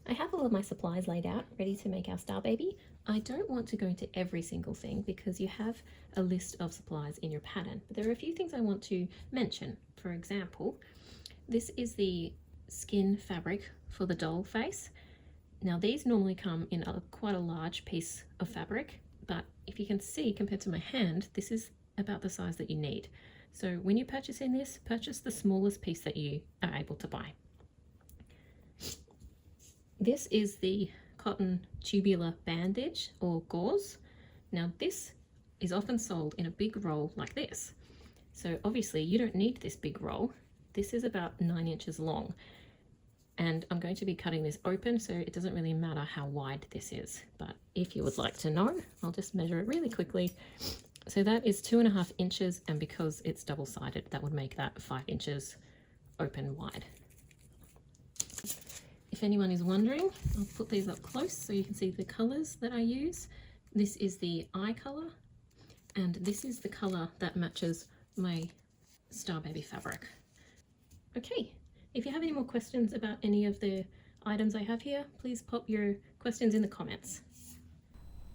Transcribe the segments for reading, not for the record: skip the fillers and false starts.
I have all of my supplies laid out, ready to make our star baby. I don't want to go into every single thing because you have a list of supplies in your pattern, but there are a few things I want to mention. For example, this is the skin fabric for the doll face. Now these normally come in quite a large piece of fabric, but if you can see compared to my hand, this is about the size that you need. So when you purchase in this, purchase the smallest piece that you are able to buy. This is the cotton tubular bandage or gauze. Now this is often sold in a big roll like this. So obviously you don't need this big roll. This is about 9 inches long. And I'm going to be cutting this open, so it doesn't really matter how wide this is. But if you would like to know, I'll just measure it really quickly. So that is 2.5 inches, and because it's double-sided, that would make that 5 inches open wide. If anyone is wondering, I'll put these up close so you can see the colors that I use. This is the eye color, and this is the color that matches my Star Baby fabric. Okay, if you have any more questions about any of the items I have here, please pop your questions in the comments.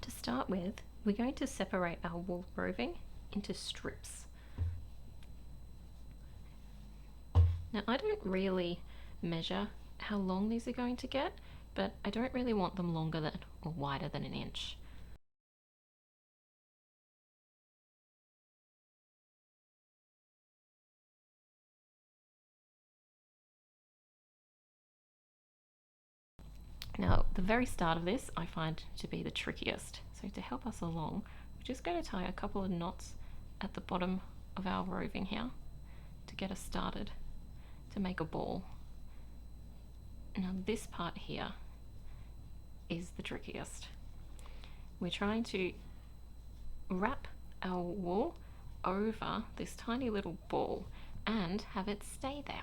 To start with, we're going to separate our wool roving into strips. Now, I don't really measure how long these are going to get, but I don't really want them longer than or wider than 1 inch. Now, the very start of this I find to be the trickiest. So to help us along, we're just going to tie a couple of knots at the bottom of our roving here to get us started, to make a ball. Now this part here is the trickiest. We're trying to wrap our wool over this tiny little ball and have it stay there.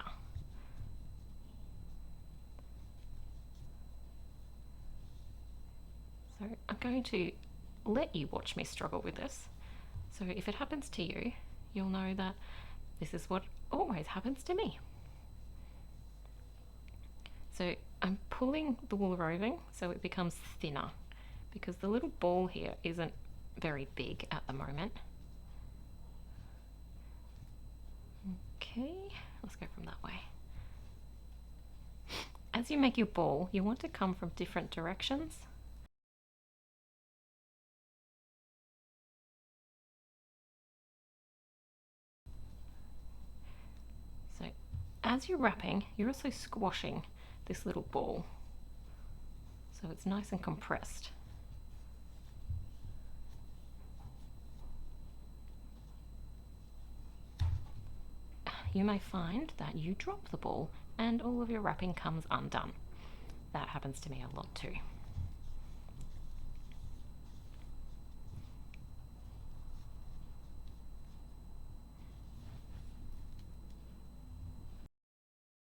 So I'm going to let you watch me struggle with this. So if it happens to you, you'll know that this is what always happens to me. So I'm pulling the wool roving so it becomes thinner because the little ball here isn't very big at the moment. Okay, let's go from that way. As you make your ball, you want to come from different directions. So as you're wrapping, you're also squashing this little ball, so it's nice and compressed. You may find that you drop the ball and all of your wrapping comes undone. That happens to me a lot too.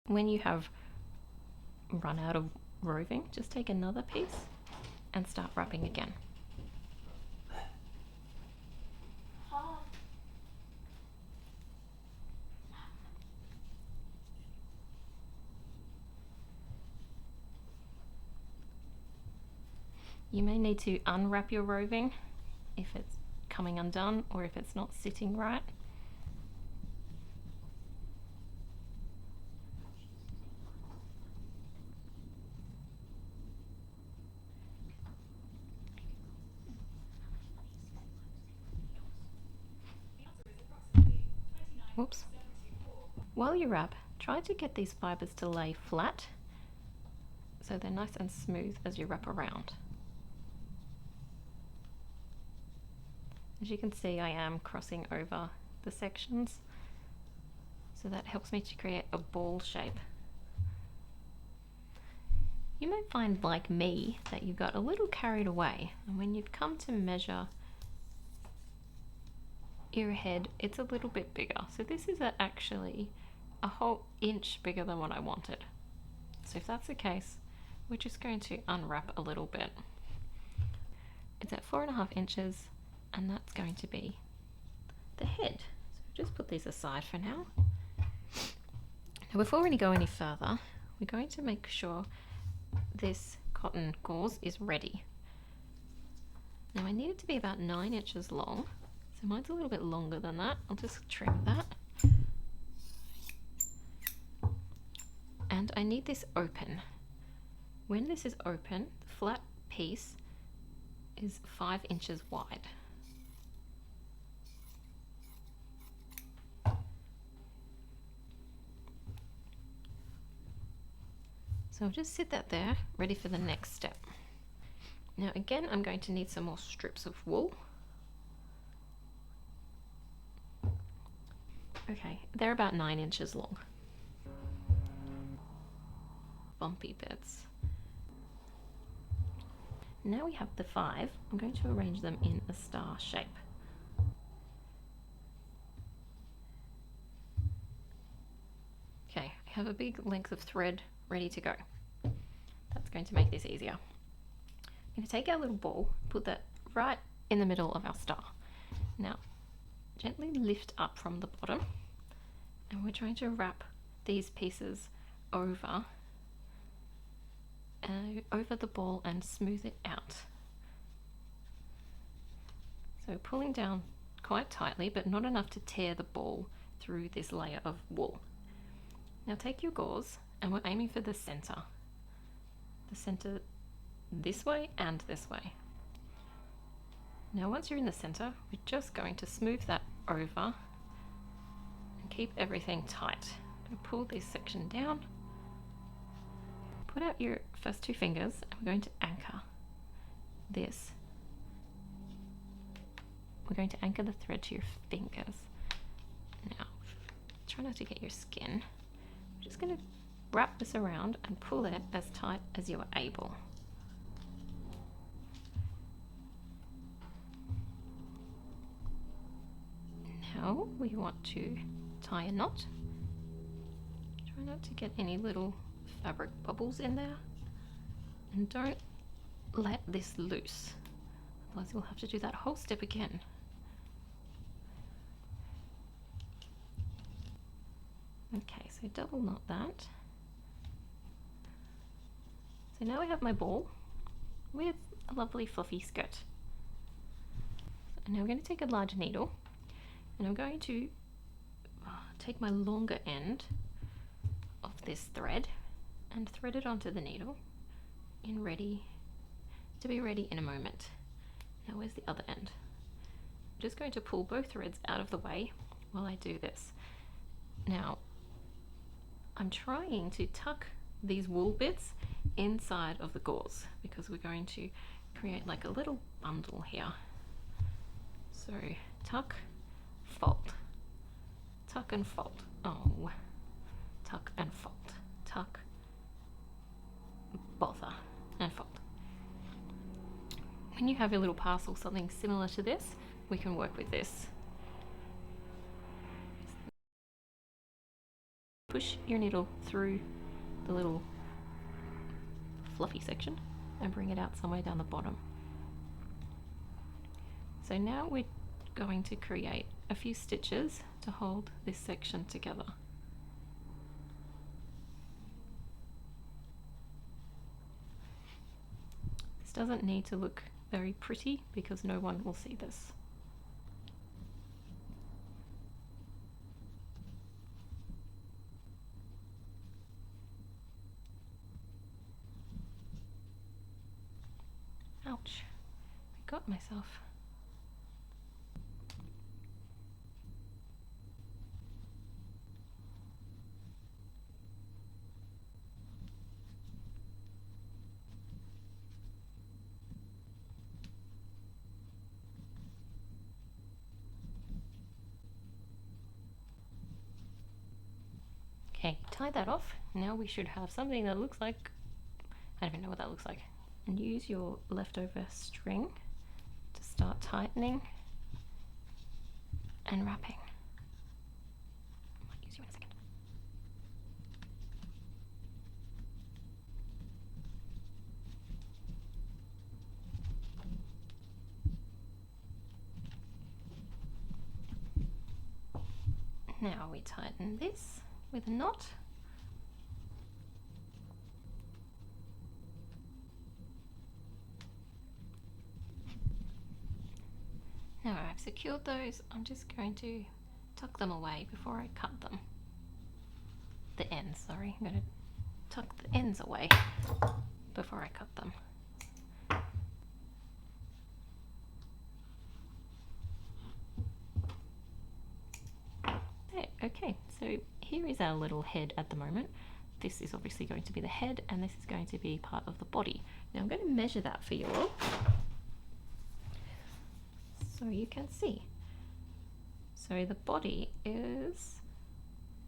When you have run out of roving, just take another piece and start wrapping again. You may need to unwrap your roving if it's coming undone or if it's not sitting right. Whoops. While you wrap, try to get these fibres to lay flat so they're nice and smooth as you wrap around. As you can see, I am crossing over the sections, so that helps me to create a ball shape. You may find, like me, that you got a little carried away, and when you've come to measure your head, it's a little bit bigger. So this is actually a whole inch bigger than what I wanted. So if that's the case, we're just going to unwrap a little bit. It's at 4.5 inches, and that's going to be the head. So just put these aside for now. Now before we go any further, we're going to make sure this cotton gauze is ready. Now I need it to be about 9 inches long, so mine's a little bit longer than that. I'll just trim that. And I need this open. When this is open, the flat piece is 5 inches wide. So I'll just sit that there, ready for the next step. Now again, I'm going to need some more strips of wool. Okay, they're about 9 inches long. Bumpy bits. Now we have the 5. I'm going to arrange them in a star shape. Okay, I have a big length of thread ready to go. That's going to make this easier. I'm going to take our little ball, put that right in the middle of our star. Now, gently lift up from the bottom, and we're trying to wrap these pieces over the ball and smooth it out. So pulling down quite tightly, but not enough to tear the ball through this layer of wool. Now take your gauze, and we're aiming for the center. The center this way and this way. Now once you're in the center, we're just going to smooth that over and keep everything tight. I'm going to pull this section down, put out your first 2 fingers, and we're going to anchor this. We're going to anchor the thread to your fingers. Now, try not to get your skin. I'm just going to wrap this around and pull it as tight as you are able. Now we want to tie a knot. Try not to get any little fabric bubbles in there, and don't let this loose, otherwise you'll have to do that whole step again. Okay, so double knot that. So now I have my ball with a lovely fluffy skirt. And now I'm going to take a large needle, and I'm going to take my longer end of this thread and thread it onto the needle to be ready in a moment. Now where's the other end? I'm just going to pull both threads out of the way while I do this. Now I'm trying to tuck these wool bits inside of the gauze because we're going to create like a little bundle here. So tuck, fold, tuck and fold. Oh, tuck and fold, tuck, bother and fold. When you have your little parcel, something similar to this, we can work with this. Push your needle through the little fluffy section and bring it out somewhere down the bottom. So now we're going to create a few stitches to hold this section together. This doesn't need to look very pretty because no one will see this. Ouch, I got myself. Okay, tie that off. Now we should have something that looks like, I don't even know what that looks like. And use your leftover string to start tightening and wrapping. I might use you in a second. Now we tighten this with a knot. Now I've secured those, I'm just going to tuck them away before I cut them. The ends, sorry. I'm going to tuck the ends away before I cut them. Okay, so here is our little head at the moment. This is obviously going to be the head, and this is going to be part of the body. Now I'm going to measure that for you all, so you can see. So the body is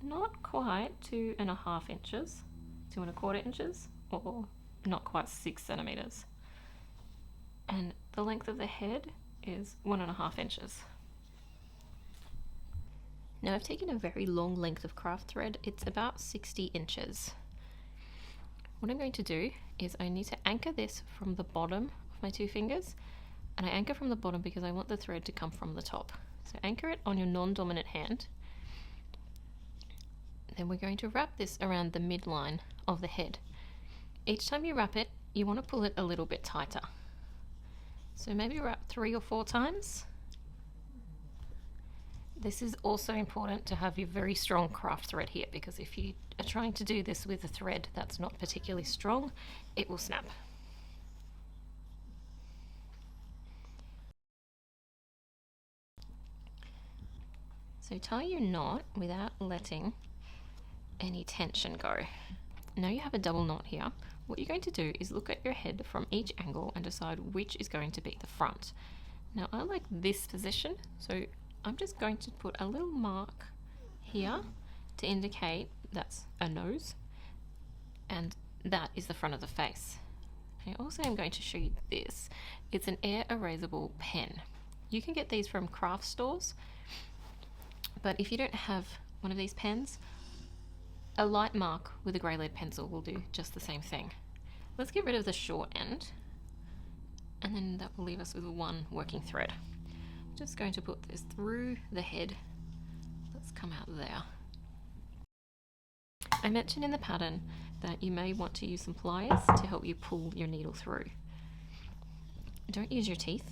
not quite 2.5 inches, 2.25 inches, or not quite 6 centimeters. And the length of the head is 1.5 inches. Now I've taken a very long length of craft thread, it's about 60 inches. What I'm going to do is I need to anchor this from the bottom of my 2 fingers, and I anchor from the bottom because I want the thread to come from the top. So anchor it on your non-dominant hand. Then we're going to wrap this around the midline of the head. Each time you wrap it, you want to pull it a little bit tighter. So maybe wrap 3 or 4 times. This is also important to have your very strong craft thread here, because if you are trying to do this with a thread that's not particularly strong, it will snap. So tie your knot without letting any tension go. Now you have a double knot here. What you're going to do is look at your head from each angle and decide which is going to be the front. Now I like this position, so I'm just going to put a little mark here to indicate that's a nose, and that is the front of the face. I also am going to show you this. It's an air erasable pen. You can get these from craft stores, but if you don't have one of these pens, a light mark with a grey lead pencil will do just the same thing. Let's get rid of the short end, and then that will leave us with one working thread. Just going to put this through the head. Let's come out there. I mentioned in the pattern that you may want to use some pliers to help you pull your needle through. Don't use your teeth.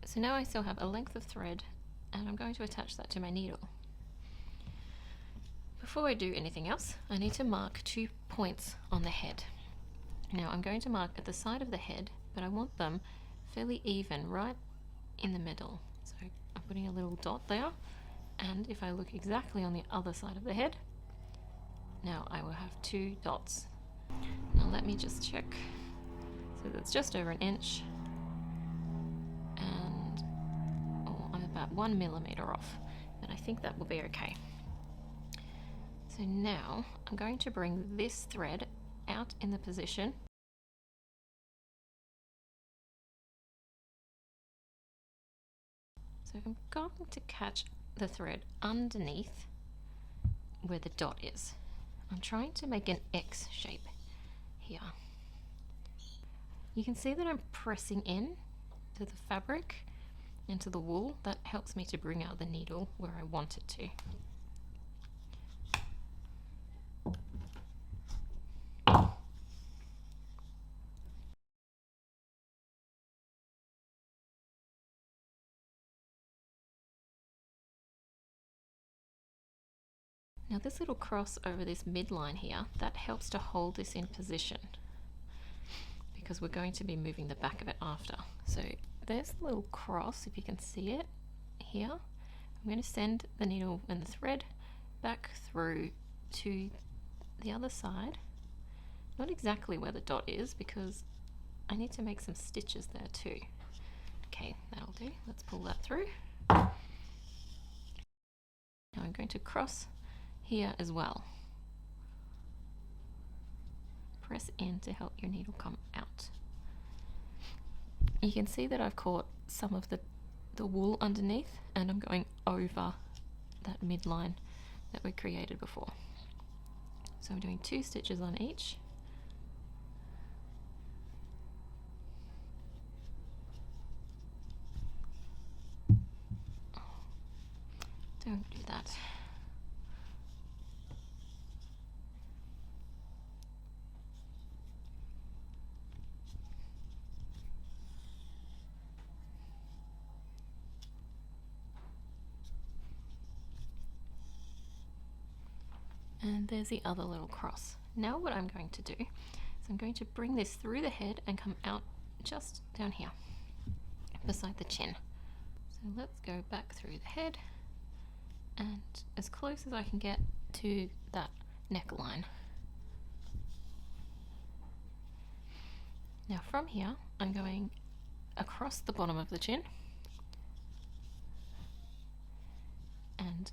So now I still have a length of thread, and I'm going to attach that to my needle. Before I do anything else, I need to mark 2 points on the head. Now I'm going to mark at the side of the head, but I want them fairly even right in the middle. So I'm putting a little dot there, and if I look exactly on the other side of the head, now I will have 2 dots. Now let me just check. So that's just over 1 inch, and I'm about 1 millimeter off, and I think that will be okay. So now I'm going to bring this thread out in the position. So I'm going to catch the thread underneath where the dot is. I'm trying to make an X shape here. You can see that I'm pressing in to the fabric, into the wool. That helps me to bring out the needle where I want it to. Now this little cross over this midline here, that helps to hold this in position, because we're going to be moving the back of it after. So there's the little cross, if you can see it here. I'm going to send the needle and the thread back through to the other side. Not exactly where the dot is, because I need to make some stitches there too. Okay, that'll do. Let's pull that through. Now I'm going to cross here as well. Press in to help your needle come out. You can see that I've caught some of the wool underneath, and I'm going over that midline that we created before. So I'm doing 2 stitches on each. Don't do that. And there's the other little cross. Now what I'm going to do is I'm going to bring this through the head and come out just down here beside the chin. So let's go back through the head and as close as I can get to that neckline. Now from here I'm going across the bottom of the chin and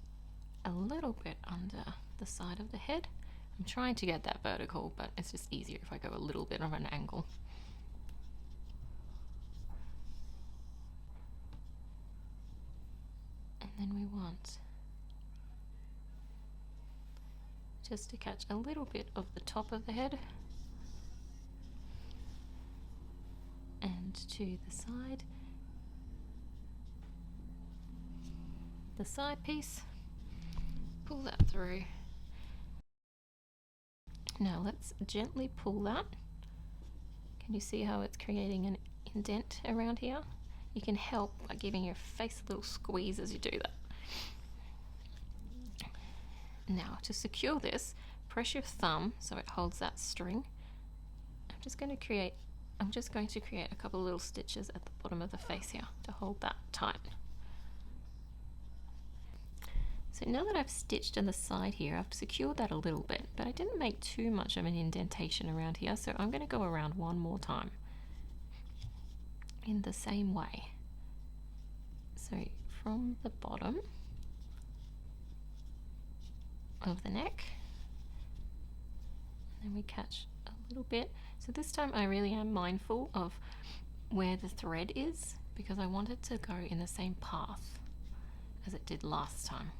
a little bit under the side of the head. I'm trying to get that vertical, but it's just easier if I go a little bit of an angle. And then we want just to catch a little bit of the top of the head and to the side piece, pull that through. Now let's gently pull that. Can you see how it's creating an indent around here? You can help by giving your face a little squeeze as you do that. Now to secure this, press your thumb so it holds that string. I'm just going to create a couple of little stitches at the bottom of the face here to hold that tight. So now that I've stitched on the side here, I've secured that a little bit, but I didn't make too much of an indentation around here, so I'm going to go around one more time in the same way. So from the bottom of the neck, and then we catch a little bit. So this time I really am mindful of where the thread is because I want it to go in the same path as it did last time.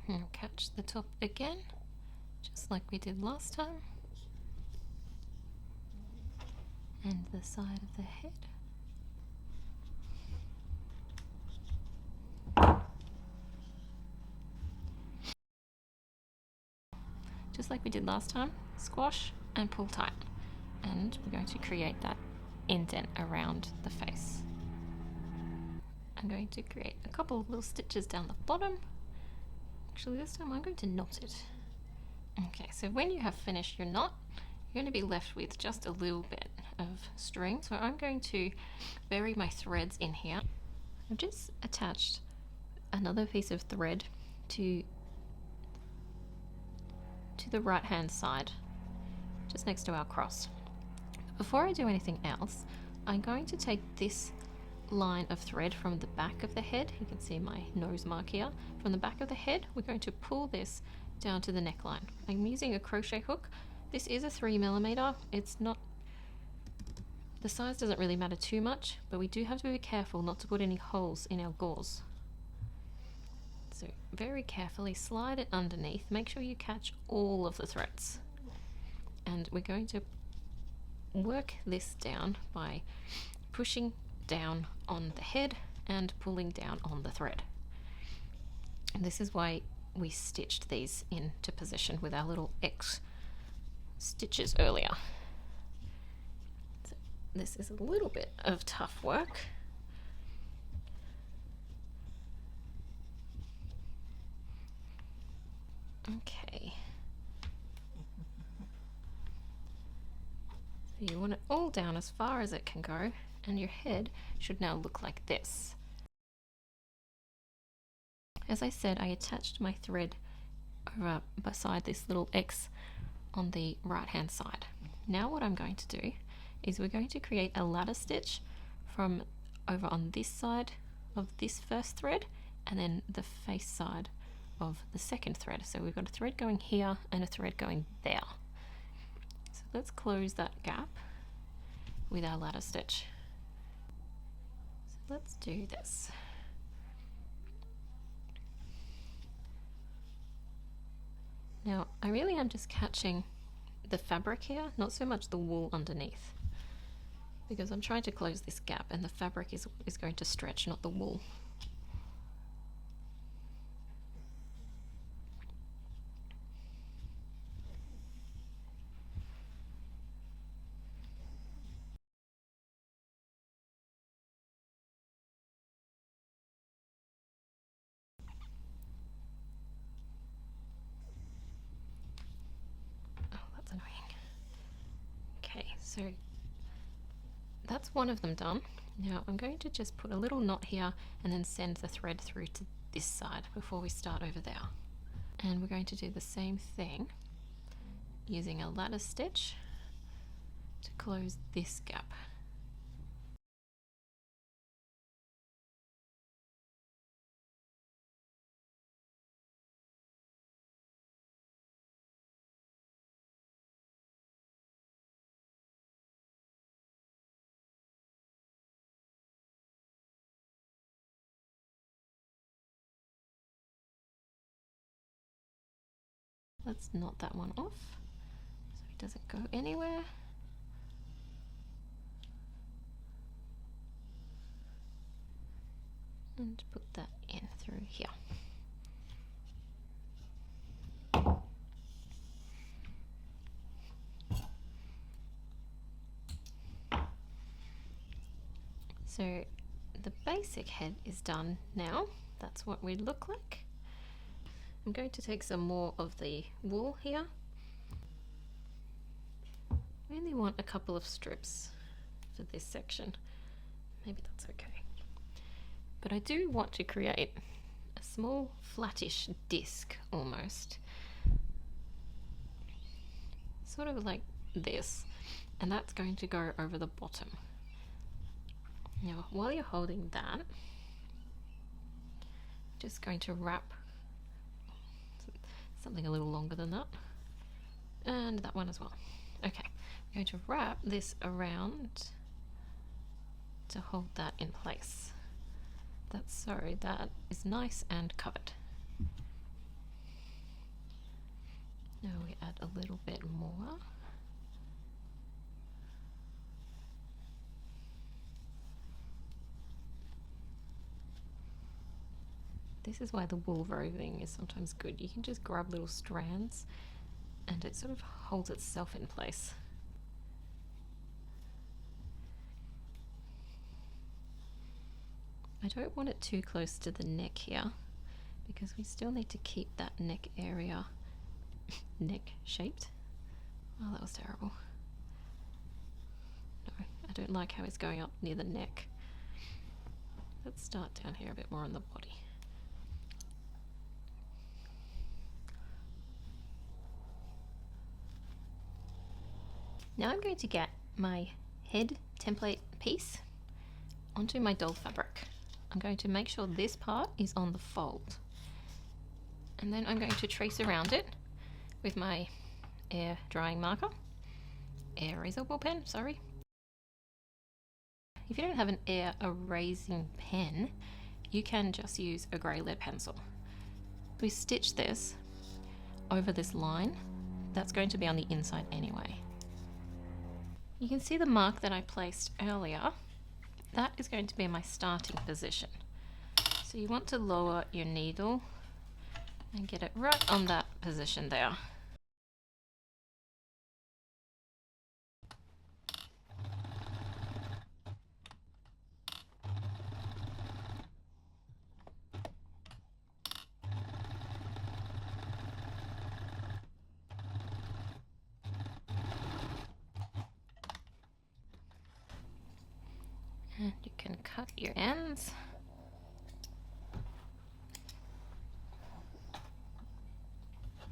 And catch the top again, just like we did last time, and the side of the head. Just like we did last time, squash and pull tight. And we're going to create that indent around the face. I'm going to create a couple of little stitches down the bottom. Actually, this time I'm going to knot it. Okay, so when you have finished your knot, you're going to be left with just a little bit of string. So I'm going to bury my threads in here. I've just attached another piece of thread to the right hand side, just next to our cross. Before I do anything else, I'm going to take this line of thread from the back of the head. You can see my nose mark here. From the back of the head, we're going to pull this down to the neckline. I'm using a crochet hook. This is a 3mm. It's not, the size doesn't really matter too much, but we do have to be careful not to put any holes in our gauze. So very carefully slide it underneath. Make sure you catch all of the threads. And we're going to work this down by pushing down on the head and pulling down on the thread. And this is why we stitched these into position with our little X stitches earlier. So this is a little bit of tough work. Okay. So you want it all down as far as it can go, and your head should now look like this. As I said, I attached my thread over beside this little X on the right hand side. Now what I'm going to do is we're going to create a ladder stitch from over on this side of this first thread and then the face side of the second thread. So we've got a thread going here and a thread going there. So let's close that gap with our ladder stitch. So let's do this. Now I really am just catching the fabric here, not so much the wool underneath, because I'm trying to close this gap and the fabric is going to stretch, not the wool. So that's one of them done. Now I'm going to just put a little knot here and then send the thread through to this side before we start over there. And we're going to do the same thing using a lattice stitch to close this gap. Let's knot that one off so it doesn't go anywhere. And put that in through here. So the basic head is done now. That's what we look like. I'm going to take some more of the wool here. I only want a couple of strips for this section. Maybe that's okay. But I do want to create a small flattish disc almost. Sort of like this. And that's going to go over the bottom. Now, while you're holding that, just going to wrap something a little longer than that, and that one as well. Okay, I'm going to wrap this around to hold that in place. That's so that is nice and covered. Now we add a little bit more. This is why the wool roving is sometimes good. You can just grab little strands and it sort of holds itself in place. I don't want it too close to the neck here because we still need to keep that neck area neck shaped. Oh, that was terrible. No, I don't like how it's going up near the neck. Let's start down here a bit more on the body. Now I'm going to get my head template piece onto my doll fabric. I'm going to make sure this part is on the fold. And then I'm going to trace around it with my air drying marker. Air razor ball pen, sorry. If you don't have an air erasing pen, you can just use a grey lead pencil. We stitch this over this line. That's going to be on the inside anyway. You can see the mark that I placed earlier. That is going to be my starting position. So you want to lower your needle and get it right on that position there. And you can cut your ends.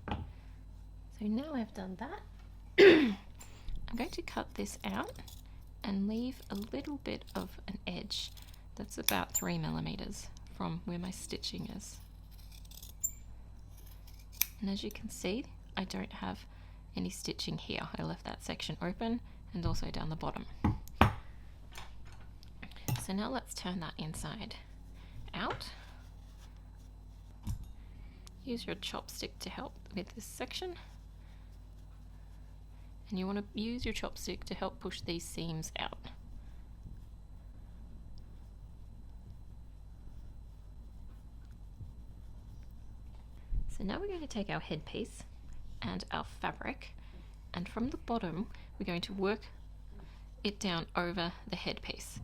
So now I've done that, I'm going to cut this out and leave a little bit of an edge that's about 3 millimeters from where my stitching is. And as you can see, I don't have any stitching here. I left that section open and also down the bottom. So now let's turn that inside out. Use your chopstick to help with this section. And you want to use your chopstick to help push these seams out. So now we're going to take our headpiece and our fabric, and from the bottom we're going to work it down over the headpiece.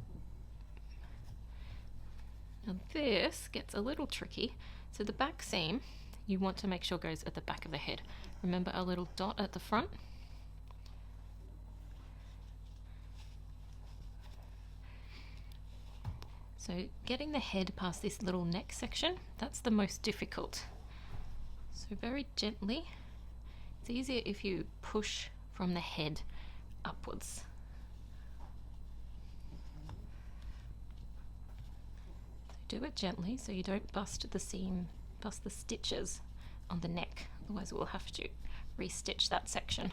Now this gets a little tricky, so the back seam you want to make sure goes at the back of the head. Remember our little dot at the front? So getting the head past this little neck section, that's the most difficult. So very gently. It's easier if you push from the head upwards. So do it gently so you don't bust the seam, bust the stitches on the neck, otherwise we'll have to restitch that section.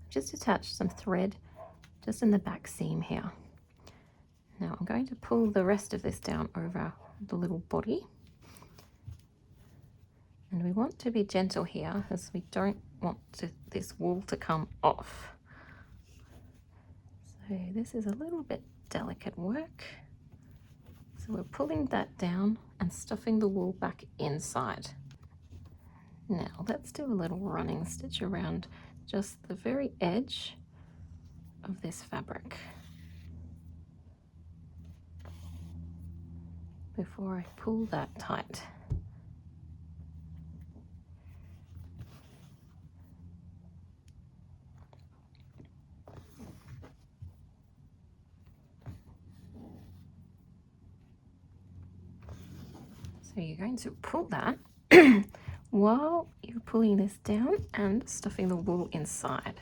Just attach some thread just in the back seam here. Now I'm going to pull the rest of this down over the little body. And we want to be gentle here as we don't want this wool to come off. So this is a little bit delicate work. So we're pulling that down and stuffing the wool back inside. Now let's do a little running stitch around just the very edge of this fabric before I pull that tight. So you're going to pull that while you're pulling this down and stuffing the wool inside.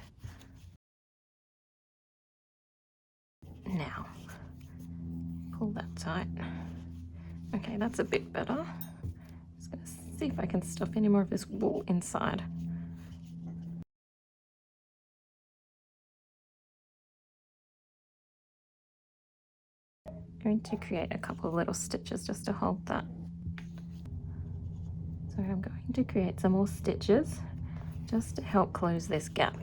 Now, pull that tight. Okay, that's a bit better. Just going to see if I can stuff any more of this wool inside. Going to create a couple of little stitches just to hold that. So I'm going to create some more stitches just to help close this gap.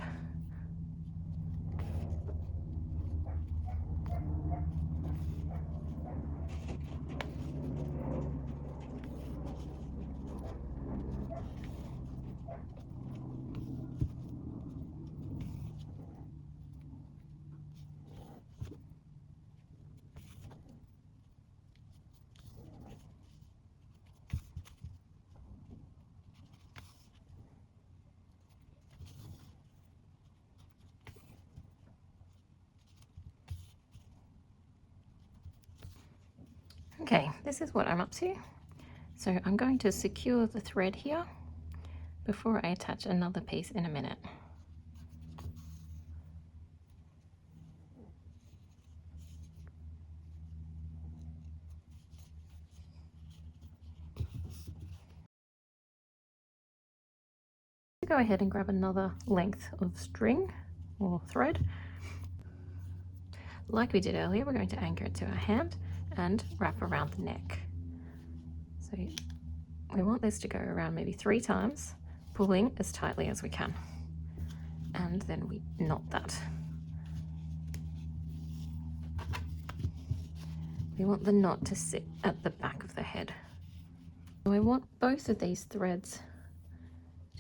Okay, this is what I'm up to. So I'm going to secure the thread here before I attach another piece in a minute. Go ahead and grab another length of string or thread. Like we did earlier, we're going to anchor it to our hand and wrap around the neck. So we want this to go around maybe 3 times, pulling as tightly as we can. And then we knot that. We want the knot to sit at the back of the head. So I want both of these threads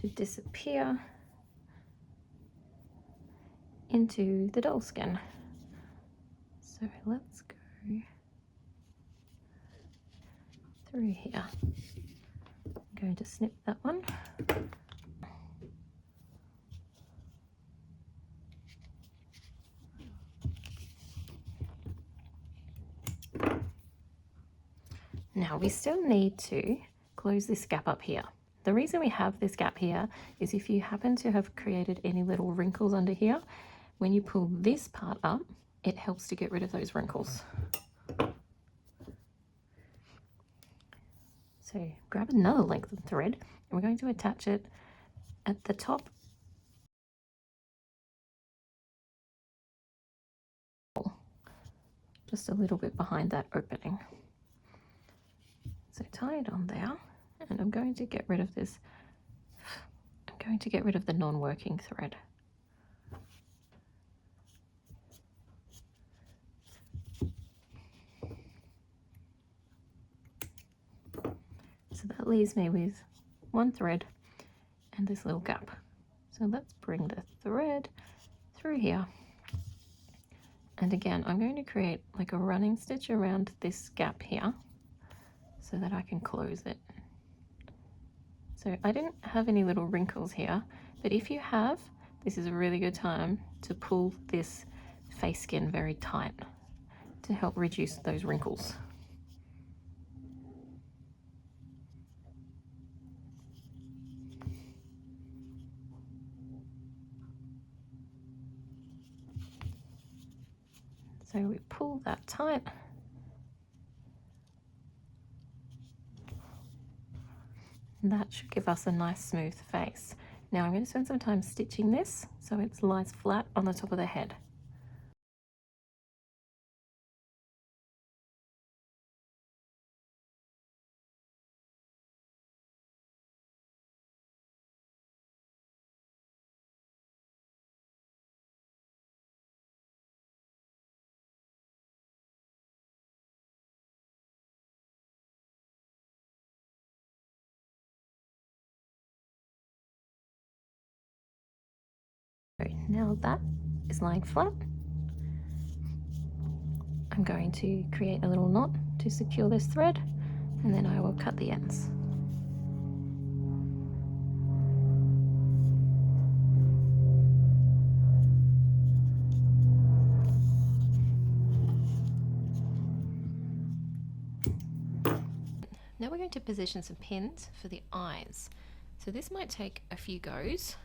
to disappear into the doll skin. So let's go through here. I'm going to snip that one. Now we still need to close this gap up here. The reason we have this gap here is if you happen to have created any little wrinkles under here, when you pull this part up, it helps to get rid of those wrinkles. So grab another length of thread and we're going to attach it at the top just a little bit behind that opening. So tie it on there, and I'm going to get rid of this. I'm going to get rid of the non-working thread. So that leaves me with one thread and this little gap. So let's bring the thread through here. And again, I'm going to create like a running stitch around this gap here. so that I can close it. So I didn't have any little wrinkles here, but if you have, this is a really good time to pull this face skin very tight to help reduce those wrinkles. So we pull that tight. That should give us a nice smooth face. Now I'm going to spend some time stitching this so it lies flat on the top of the head. Now that is lying flat, I'm going to create a little knot to secure this thread, and then I will cut the ends. Now we're going to position some pins for the eyes. So this might take a few goes.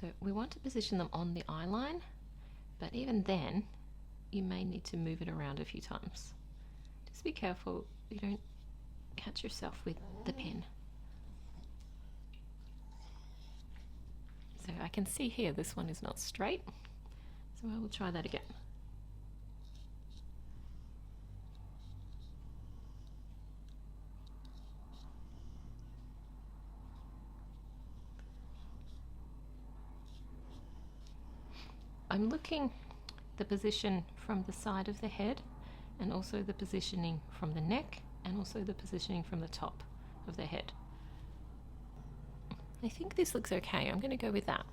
So we want to position them on the eye line, but even then you may need to move it around a few times. Just be careful you don't catch yourself with the pin. So I can see here this one is not straight, so I will try that again. I'm looking the position from the side of the head, and also the positioning from the neck, and also the positioning from the top of the head. I think this looks okay. I'm going to go with that.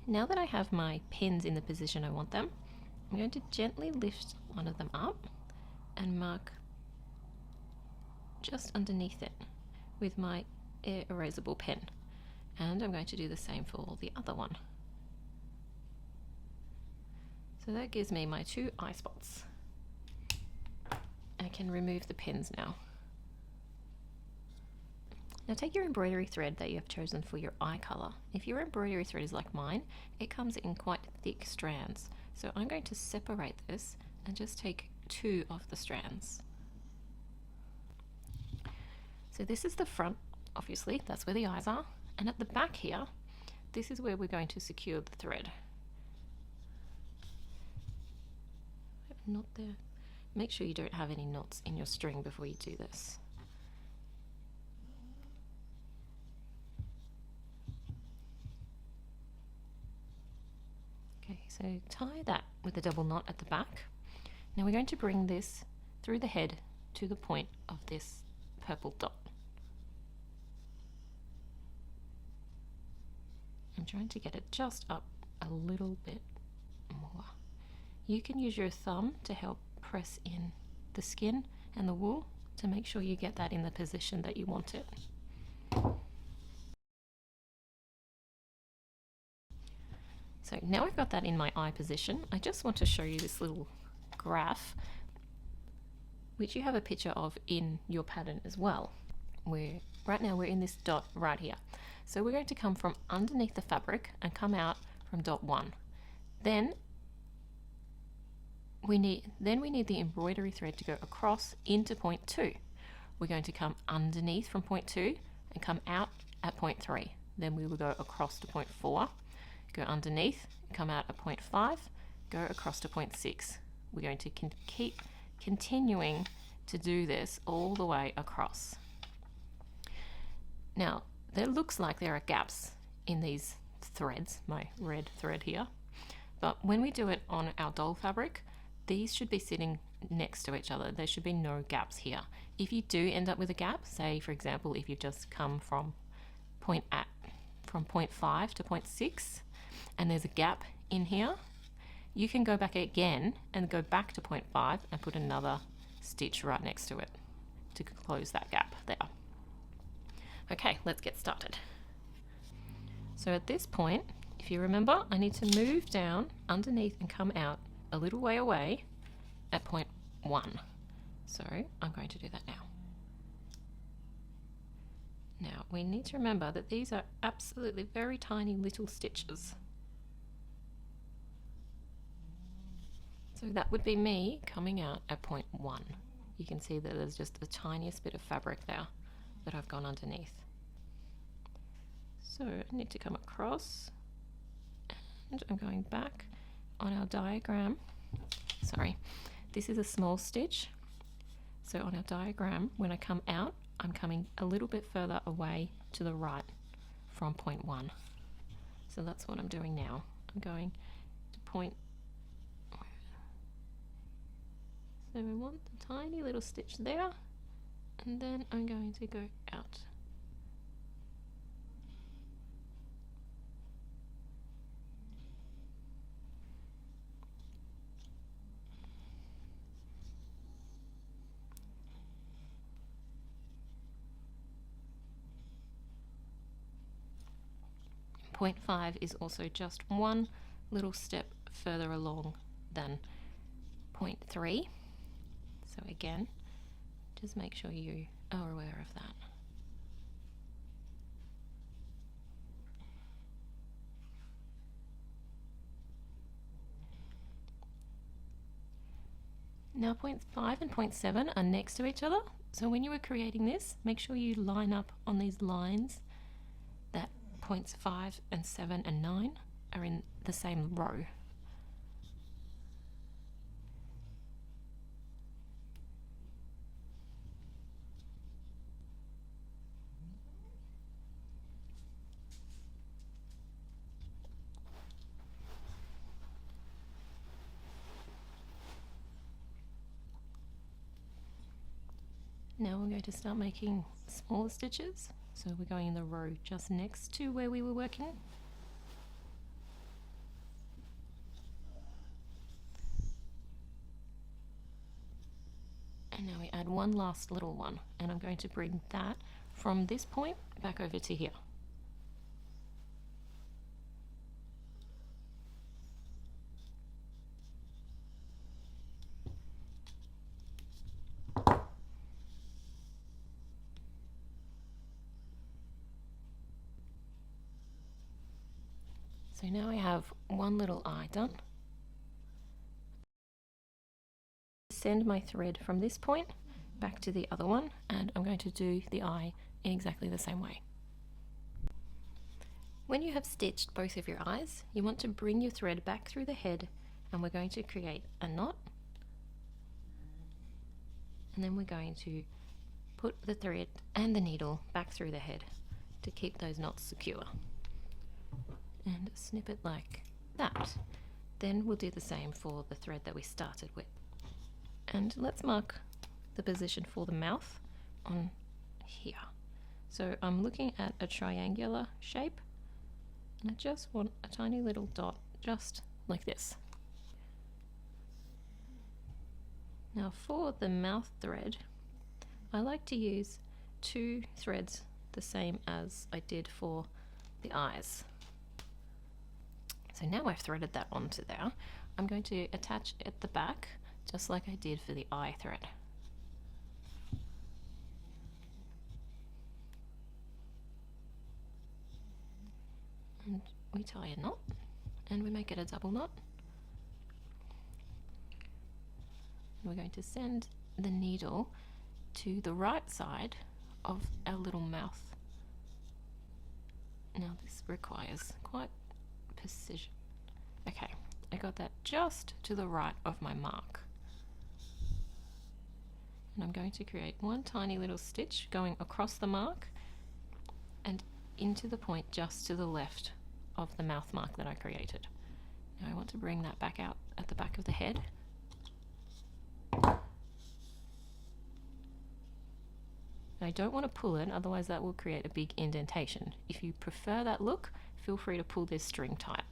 Now that I have my pins in the position I want them, I'm going to gently lift one of them up and mark just underneath it with my air erasable pen. And I'm going to do the same for the other one. So that gives me my 2 eye spots. I can remove the pins now. Now take your embroidery thread that you have chosen for your eye colour. If your embroidery thread is like mine, it comes in quite thick strands. So I'm going to separate this and just take 2 of the strands. So this is the front, obviously, that's where the eyes are. And at the back here, this is where we're going to secure the thread. Knot there. Make sure you don't have any knots in your string before you do this. Okay, so tie that with a double knot at the back. Now we're going to bring this through the head to the point of this purple dot. I'm trying to get it just up a little bit more. You can use your thumb to help press in the skin and the wool to make sure you get that in the position that you want it. So now I've got that in my eye position, I just want to show you this little graph, which you have a picture of in your pattern as well. Right now we're in this dot right here. So we're going to come from underneath the fabric and come out from dot 1. Then we need the embroidery thread to go across into point 2. We're going to come underneath from point 2 and come out at point 3. Then we will go across to point 4, go underneath, come out at point 5, go across to point 6. We're going to keep continuing to do this all the way across. Now, there looks like there are gaps in these threads, my red thread here, but when we do it on our doll fabric, these should be sitting next to each other. There should be no gaps here. If you do end up with a gap, say for example if you've just come from point 5 to point 6 and there's a gap in here, you can go back again and go back to point 5 and put another stitch right next to it to close that gap there. Okay, let's get started. So at this point, if you remember, I need to move down underneath and come out a little way away at point 1. So I'm going to do that now. Now we need to remember that these are absolutely very tiny little stitches. So that would be me coming out at point 1. You can see that there's just the tiniest bit of fabric there that I've gone underneath. So I need to come across, and I'm going back on our diagram. Sorry, this is a small stitch. So on our diagram, when I come out, I'm coming a little bit further away to the right from point 1. So that's what I'm doing now. I'm going to point. So we want the tiny little stitch there, and then I'm going to go out. Point 5 is also just one little step further along than point 3. So again, just make sure you are aware of that. Now point 5 and point 7 are next to each other. So when you are creating this, make sure you line up on these lines that points 5 and 7 and 9 are in the same row. Now we're going to start making smaller stitches. So we're going in the row just next to where we were working. And now we add one last little one, and I'm going to bring that from this point back over to here. So now I have one little eye done. Send my thread from this point back to the other one, and I'm going to do the eye in exactly the same way. When you have stitched both of your eyes, you want to bring your thread back through the head, and we're going to create a knot, and then we're going to put the thread and the needle back through the head to keep those knots secure. And snip it like that. Then we'll do the same for the thread that we started with. And let's mark the position for the mouth on here. So I'm looking at a triangular shape, and I just want a tiny little dot just like this. Now for the mouth thread, I like to use 2 threads the same as I did for the eyes. So now I've threaded that onto there, I'm going to attach at the back just like I did for the eye thread. And we tie a knot, and we make it a double knot. And we're going to send the needle to the right side of our little mouth. Now this requires quite precision. Okay, I got that just to the right of my mark. And I'm going to create one tiny little stitch going across the mark and into the point just to the left of the mouth mark that I created. Now I want to bring that back out at the back of the head. I don't want to pull it, otherwise that will create a big indentation. If you prefer that look, feel free to pull this string tight.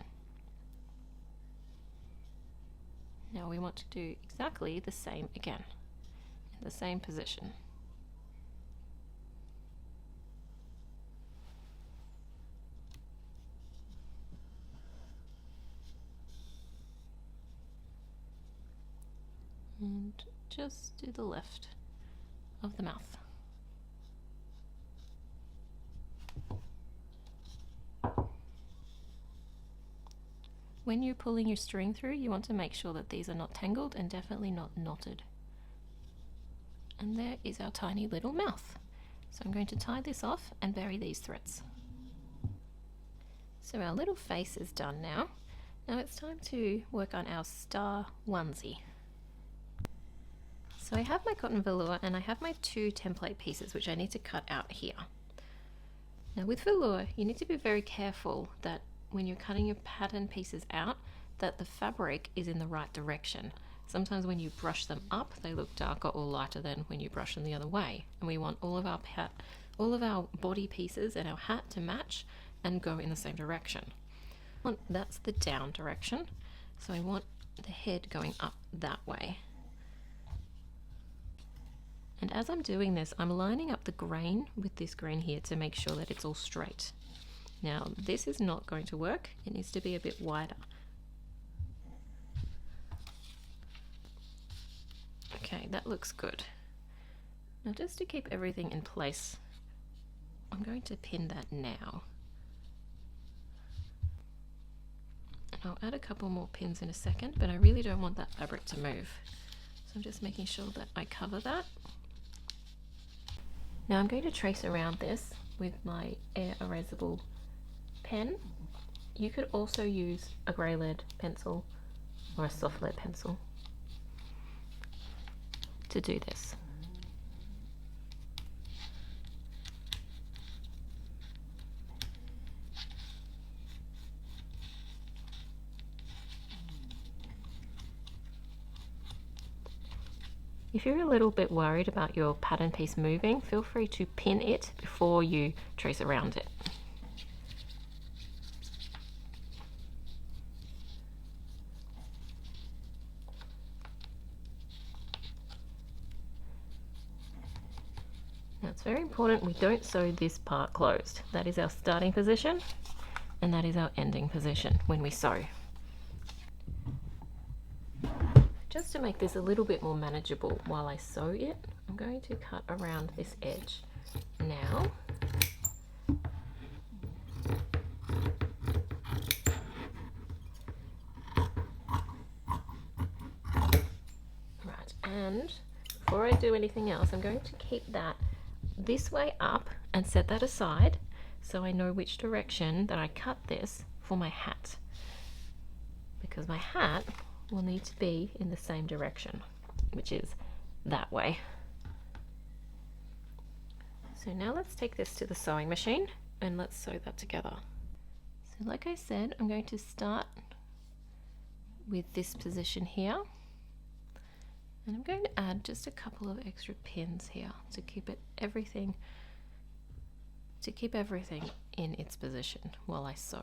Now we want to do exactly the same again. the same position. And just do the left of the mouth. When you're pulling your string through, you want to make sure that these are not tangled and definitely not knotted. And there is our tiny little mouth. So I'm going to tie this off and bury these threads. So our little face is done now. Now it's time to work on our star onesie. So I have my cotton velour and I have my 2 template pieces which I need to cut out here. Now with velour, you need to be very careful that when you're cutting your pattern pieces out, that the fabric is in the right direction. Sometimes when you brush them up, they look darker or lighter than when you brush them the other way. And we want all of our body pieces and our hat to match and go in the same direction. That's the down direction. So I want the head going up that way. And as I'm doing this, I'm lining up the grain with this grain here to make sure that it's all straight. Now, this is not going to work. It needs to be a bit wider. Okay, that looks good. Now, just to keep everything in place, I'm going to pin that now. And I'll add a couple more pins in a second, but I really don't want that fabric to move. So I'm just making sure that I cover that. Now I'm going to trace around this with my air erasable pen. You could also use a grey lead pencil or a soft lead pencil to do this. If you're a little bit worried about your pattern piece moving, feel free to pin it before you trace around it. Now it's very important we don't sew this part closed. That is our starting position and that is our ending position when we sew. Just to make this a little bit more manageable while I sew it, I'm going to cut around this edge now. Right, and before I do anything else, I'm going to keep that this way up and set that aside so I know which direction that I cut this for my hat. Because my hat will need to be in the same direction, which is that way. So now let's take this to the sewing machine and let's sew that together. So like I said, I'm going to start with this position here and I'm going to add just a couple of extra pins here to keep everything in its position while I sew.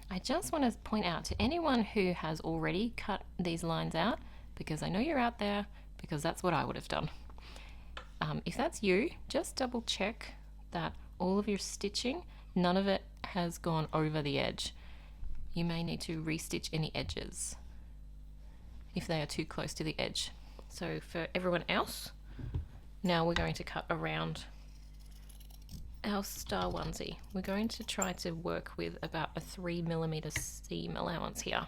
I just want to point out to anyone who has already cut these lines out because I know you're out there, because that's what I would have done. If that's you, just double check that all of your stitching, none of it has gone over the edge. You may need to restitch any edges if they are too close to the edge. So for everyone else, now we're going to cut around our star onesie. We're going to try to work with about a 3mm seam allowance here.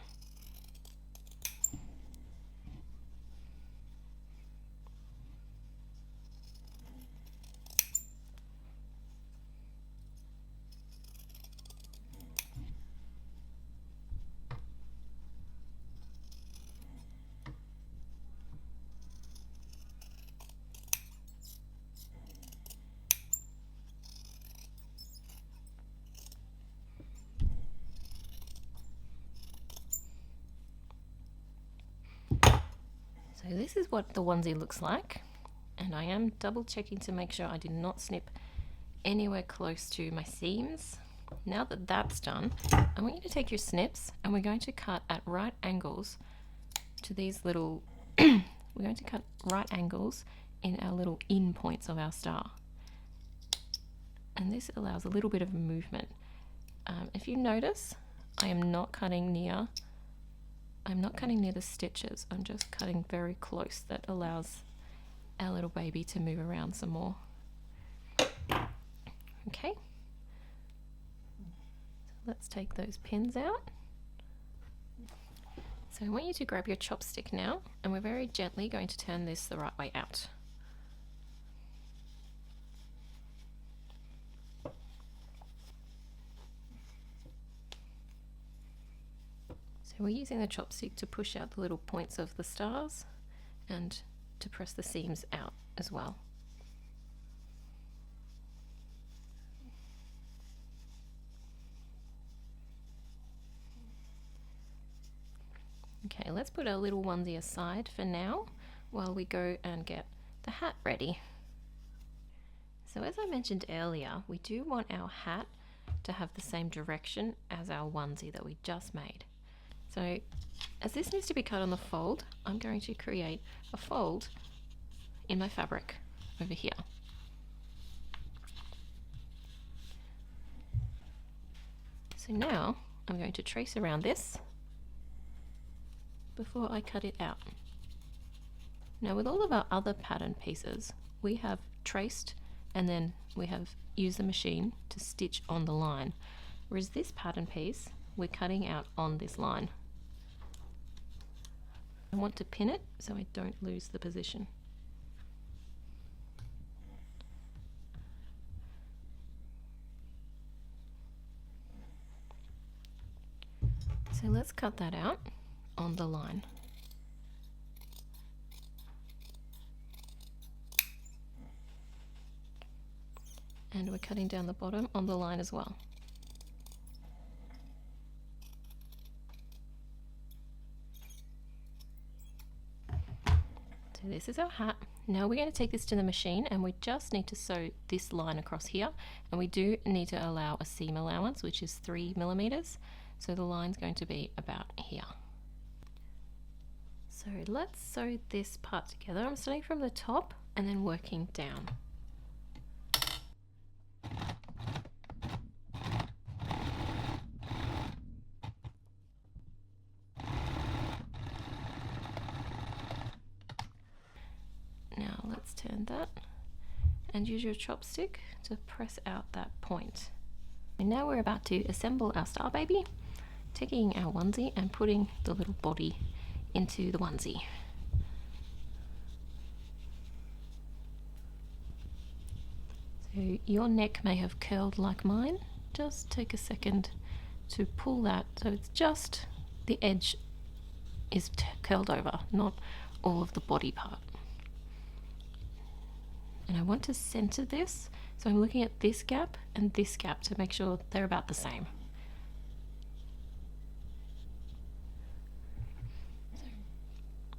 So this is what the onesie looks like, and I am double checking to make sure I did not snip anywhere close to my seams. Now that that's done, I want you to take your snips and we're going to cut at right angles to these little, we're going to cut right angles in our little in points of our star. And this allows a little bit of movement. If you notice, I'm not cutting near the stitches. I'm just cutting very close. That allows our little baby to move around some more. Okay. So let's take those pins out. So I want you to grab your chopstick now, and we're very gently going to turn this the right way out. So we're using the chopstick to push out the little points of the stars and to press the seams out as well. Okay, let's put our little onesie aside for now while we go and get the hat ready. So as I mentioned earlier, we do want our hat to have the same direction as our onesie that we just made. So as this needs to be cut on the fold, I'm going to create a fold in my fabric over here. So now I'm going to trace around this before I cut it out. Now with all of our other pattern pieces, we have traced and then we have used the machine to stitch on the line. Whereas this pattern piece, we're cutting out on this line. I want to pin it so I don't lose the position. So let's cut that out on the line. And we're cutting down the bottom on the line as well. So this is our hat. Now we're going to take this to the machine and we just need to sew this line across here, and we do need to allow a seam allowance, which is 3mm. So the line's going to be about here. So let's sew this part together. I'm starting from the top and then working down. Now let's turn that and use your chopstick to press out that point. And now we're about to assemble our star baby, taking our onesie and putting the little body into the onesie. So your neck may have curled like mine. Just take a second to pull that so it's just the edge is curled over, not all of the body part. And I want to center this, so I'm looking at this gap and this gap to make sure they're about the same.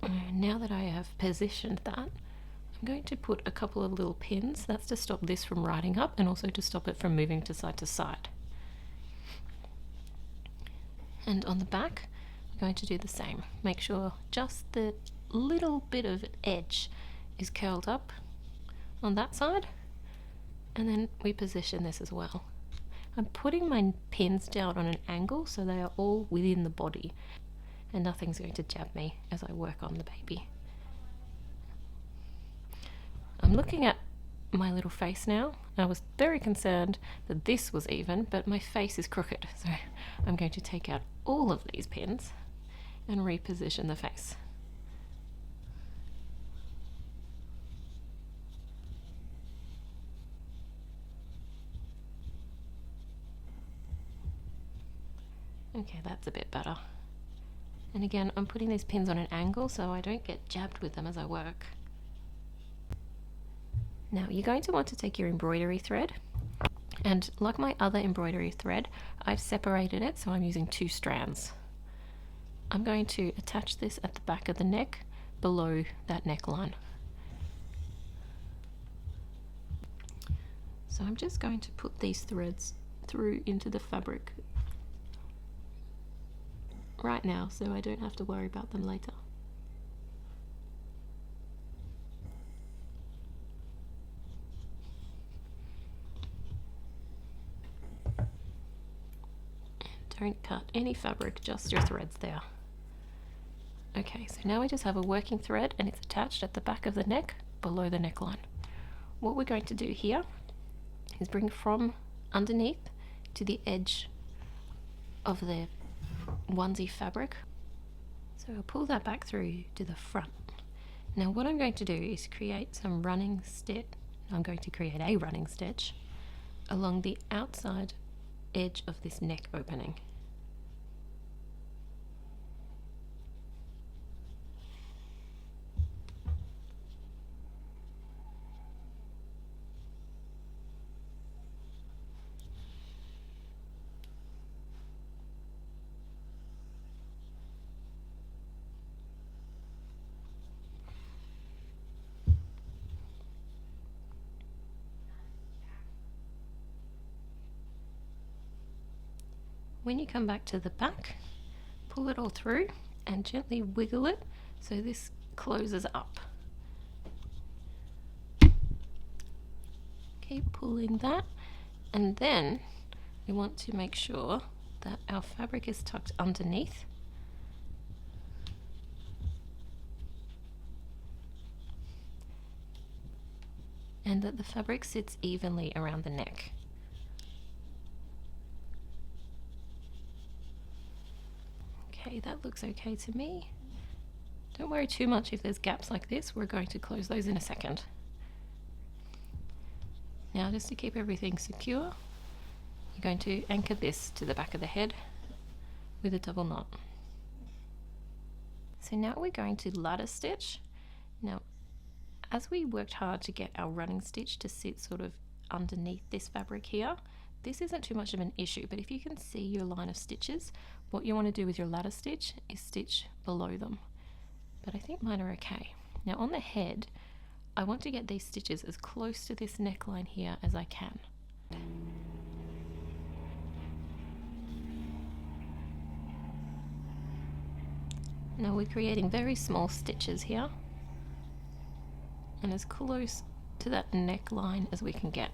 So, now that I have positioned that, I'm going to put a couple of little pins. That's to stop this from riding up and also to stop it from moving to side. And on the back, I'm going to do the same. Make sure just the little bit of edge is curled up on that side, and then we position this as well. I'm putting my pins down on an angle so they are all within the body and nothing's going to jab me as I work on the baby. I'm looking at my little face now. I was very concerned that this was even, but my face is crooked, so I'm going to take out all of these pins and reposition the face. Okay, that's a bit better. And again, I'm putting these pins on an angle so I don't get jabbed with them as I work. Now you're going to want to take your embroidery thread, and like my other embroidery thread, I've separated it so I'm using 2 strands. I'm going to attach this at the back of the neck below that neckline. So I'm just going to put these threads through into the fabric right now so I don't have to worry about them later. Don't cut any fabric, just your threads there. Okay, so now we just have a working thread and it's attached at the back of the neck below the neckline. What we're going to do here is bring from underneath to the edge of the onesie fabric. So I'll pull that back through to the front. Now what I'm going to do is create some running stitch. I'm going to create a running stitch along the outside edge of this neck opening. When you come back to the back, pull it all through and gently wiggle it so this closes up. Keep pulling that, and then we want to make sure that our fabric is tucked underneath. And that the fabric sits evenly around the neck. Okay, that looks okay to me. Don't worry too much if there's gaps like this. We're going to close those in a second. Now, just to keep everything secure, you're going to anchor this to the back of the head with a double knot. So now we're going to ladder stitch. Now, as we worked hard to get our running stitch to sit sort of underneath this fabric here, this isn't too much of an issue, but if you can see your line of stitches, what you want to do with your ladder stitch is stitch below them. But I think mine are okay. Now on the head, I want to get these stitches as close to this neckline here as I can. Now we're creating very small stitches here, and as close to that neckline as we can get.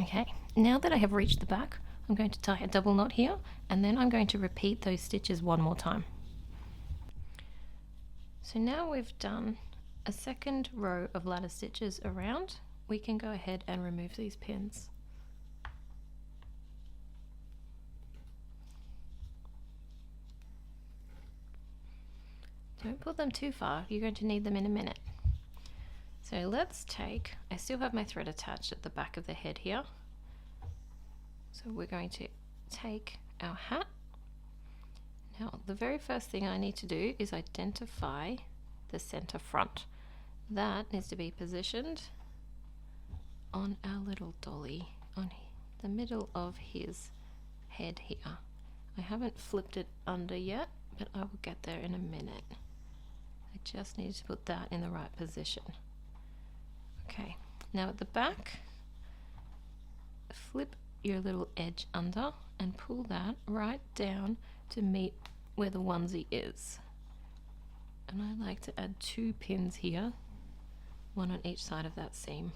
Okay, now that I have reached the back, I'm going to tie a double knot here, and then I'm going to repeat those stitches one more time. So now we've done a second row of ladder stitches around, we can go ahead and remove these pins. Don't pull them too far, you're going to need them in a minute. So let's take, I still have my thread attached at the back of the head here. So we're going to take our hat. Now the very first thing I need to do is identify the center front. That needs to be positioned on our little dolly, on the middle of his head here. I haven't flipped it under yet, but I will get there in a minute. I just need to put that in the right position. Okay, now at the back, flip your little edge under and pull that right down to meet where the onesie is. And I like to add 2 pins here, one on each side of that seam,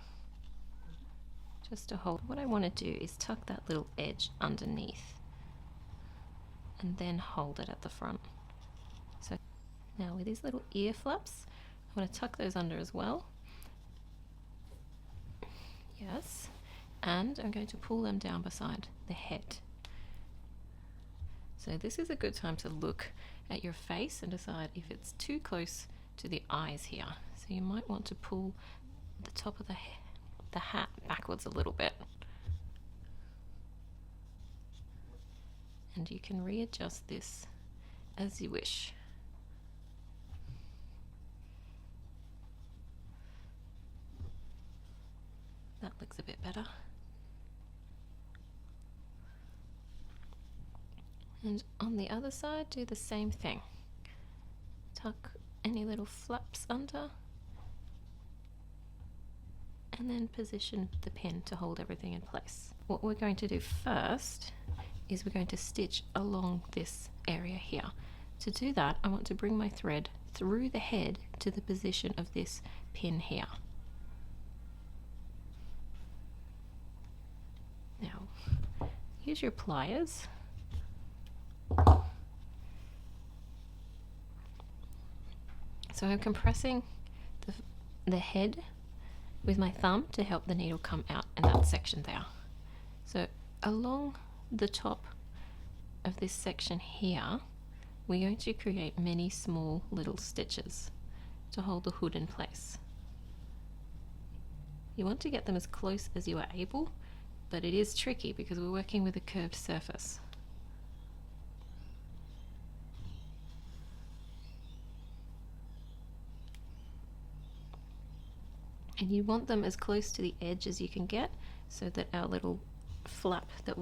just to hold. What I want to do is tuck that little edge underneath and then hold it at the front. So now with these little ear flaps, I want to tuck those under as well. Yes, and I'm going to pull them down beside the head. So this is a good time to look at your face and decide if it's too close to the eyes here. So you might want to pull the top of the hat backwards a little bit. And you can readjust this as you wish. That looks a bit better. And on the other side, do the same thing. Tuck any little flaps under, and then position the pin to hold everything in place. What we're going to do first is we're going to stitch along this area here. To do that, I want to bring my thread through the head to the position of this pin here. Now, use your pliers. So I'm compressing the head with my thumb to help the needle come out in that section there. So along the top of this section here, we're going to create many small little stitches to hold the hood in place. You want to get them as close as you are able, but it is tricky because we're working with a curved surface. And you want them as close to the edge as you can get, so that our little flap that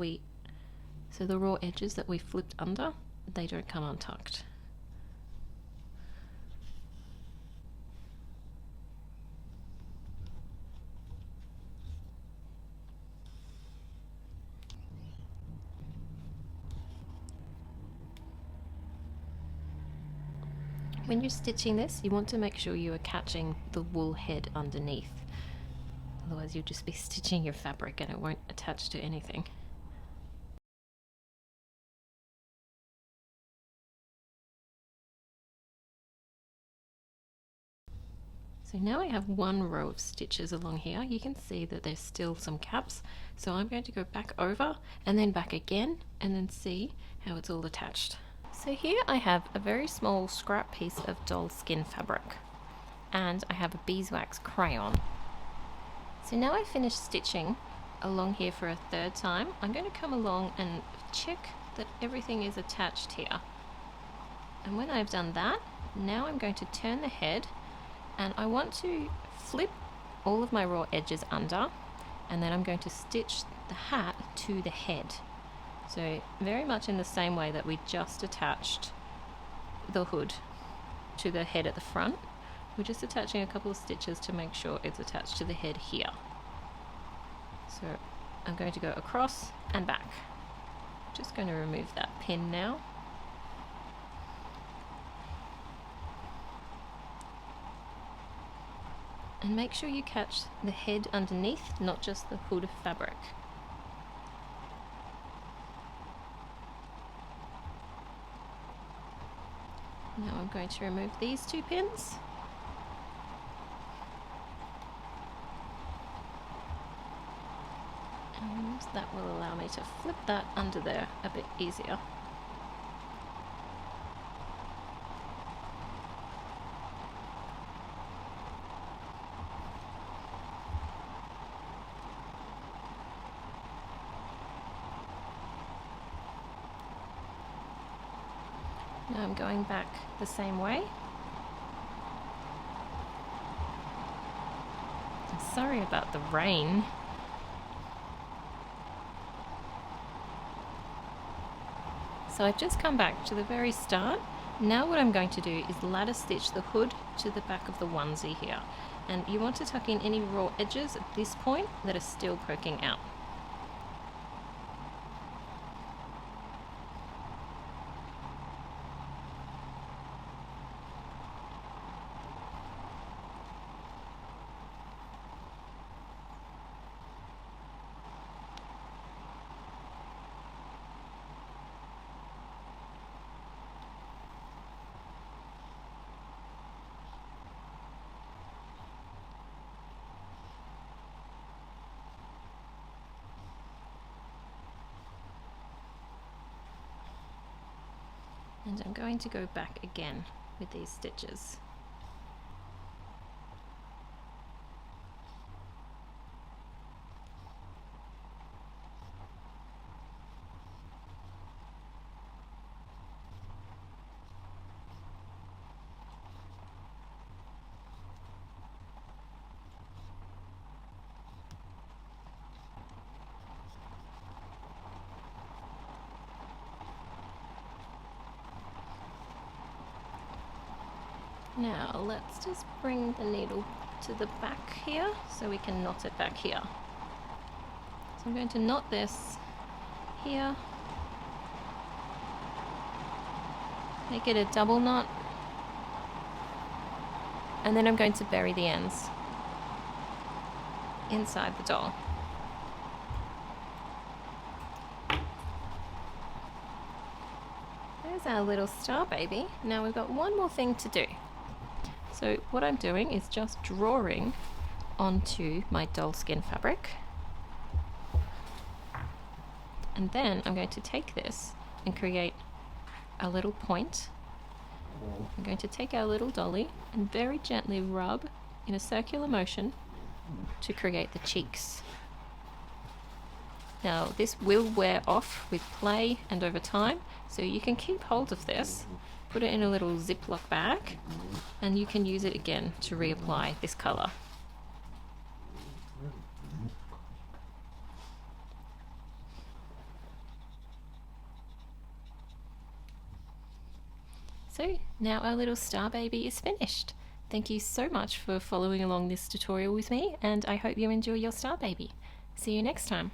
so the raw edges that we flipped under, they don't come untucked. When you're stitching this, you want to make sure you are catching the wool head underneath. Otherwise you'll just be stitching your fabric and it won't attach to anything. So now I have one row of stitches along here. You can see that there's still some gaps. So I'm going to go back over and then back again and then see how it's all attached. So here I have a very small scrap piece of doll skin fabric and I have a beeswax crayon. So now I finished stitching along here for a third time. I'm going to come along and check that everything is attached here. And when I've done that, now I'm going to turn the head and I want to flip all of my raw edges under, and then I'm going to stitch the hat to the head. So very much in the same way that we just attached the hood to the head at the front, we're just attaching a couple of stitches to make sure it's attached to the head here. So I'm going to go across and back. Just going to remove that pin now. And make sure you catch the head underneath, not just the hood of fabric. Now I'm going to remove these 2 pins. And that will allow me to flip that under there a bit easier. Now I'm going back the same way. I'm sorry about the rain. So I've just come back to the very start. Now what I'm going to do is ladder stitch the hood to the back of the onesie here. And you want to tuck in any raw edges at this point that are still poking out. And I'm going to go back again with these stitches. Now let's just bring the needle to the back here so we can knot it back here. So I'm going to knot this here, make it a double knot, and then I'm going to bury the ends inside the doll. There's our little star baby. Now we've got one more thing to do. So what I'm doing is just drawing onto my doll skin fabric. And then I'm going to take this and create a little point. I'm going to take our little dolly and very gently rub in a circular motion to create the cheeks. Now this will wear off with play and over time, so you can keep hold of this, put it in a little Ziploc bag, and you can use it again to reapply this colour. So now our little star baby is finished. Thank you so much for following along this tutorial with me, and I hope you enjoy your star baby. See you next time.